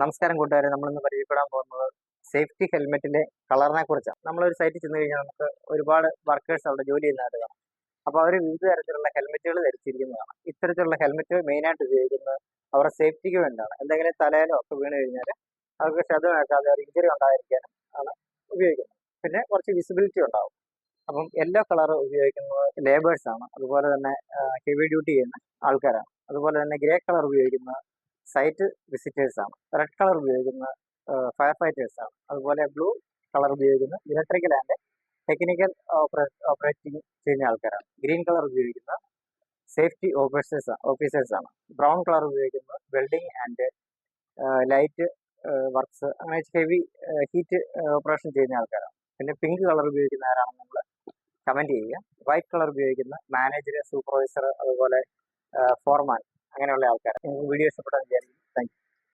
നമസ്കാരം കൂട്ടുകാരെ, നമ്മളിന്ന് പരിചയപ്പെടാൻ പോകുന്നത് സേഫ്റ്റി ഹെൽമെറ്റിന്റെ കളറിനെ കുറിച്ചാണ്. നമ്മളൊരു സൈറ്റിൽ ചെന്ന് കഴിഞ്ഞാൽ നമുക്ക് ഒരുപാട് വർക്കേഴ്സ് അവിടെ ജോലി ചെയ്യുന്നതായിട്ട് കാണാം. അപ്പോൾ അവർ വിവിധ തരത്തിലുള്ള ഹെൽമെറ്റുകൾ ധരിച്ചിരിക്കുന്നതാണ്. ഇത്തരത്തിലുള്ള ഹെൽമെറ്റ് മെയിനായിട്ട് ഉപയോഗിക്കുന്നത് അവരുടെ സേഫ്റ്റിക്ക് വേണ്ടിയാണ്. എന്തെങ്കിലും തലയിലോ ഒക്കെ വീണ് കഴിഞ്ഞാൽ അവർക്ക് ക്ഷതമേക്കാതെ ഒരു ഇഞ്ചറി ഉണ്ടായിരിക്കാനും ആണ് ഉപയോഗിക്കുന്നത്. പിന്നെ കുറച്ച് വിസിബിലിറ്റി ഉണ്ടാവും. അപ്പം യെല്ലോ കളർ ഉപയോഗിക്കുന്നത് ലേബേഴ്സ് ആണ്. അതുപോലെ തന്നെ ഹെവി ഡ്യൂട്ടി ചെയ്യുന്ന ആൾക്കാരാണ്. അതുപോലെ തന്നെ ഗ്രേ കളർ ഉപയോഗിക്കുന്നത് സൈറ്റ് വിസിറ്റേഴ്സ് ആണ്. റെഡ് കളർ ഉപയോഗിക്കുന്ന ഫയർ ഫൈറ്റേഴ്സ് ആണ്. അതുപോലെ ബ്ലൂ കളർ ഉപയോഗിക്കുന്ന ഇലക്ട്രിക്കൽ ആൻഡ് ടെക്നിക്കൽ ഓപ്പറേറ്റിംഗ് ചെയ്യുന്ന ആൾക്കാരാണ്. ഗ്രീൻ കളർ ഉപയോഗിക്കുന്ന സേഫ്റ്റി ഓഫീസേഴ്സ് ആണ്. ബ്രൗൺ കളർ ഉപയോഗിക്കുന്നത് വെൽഡിംഗ് ആൻഡ് ലൈറ്റ് വർക്ക്സ്, അങ്ങനെ ഹെവി ഹീറ്റ് ഓപ്പറേഷൻ ചെയ്യുന്ന ആൾക്കാരാണ്. പിന്നെ പിങ്ക് കളർ ഉപയോഗിക്കുന്ന ആരാണെന്ന് നമ്മൾ കമന്റ് ചെയ്യുക. വൈറ്റ് കളർ ഉപയോഗിക്കുന്ന മാനേജർ, സൂപ്പർവൈസർ, അതുപോലെ ഫോർമാൻ, അങ്ങനെയുള്ള ആൾക്കാർ. നിങ്ങൾക്ക് വീഡിയോ ഇഷ്ടപ്പെട്ടാൽ വിചാരിക്കും. Thank you.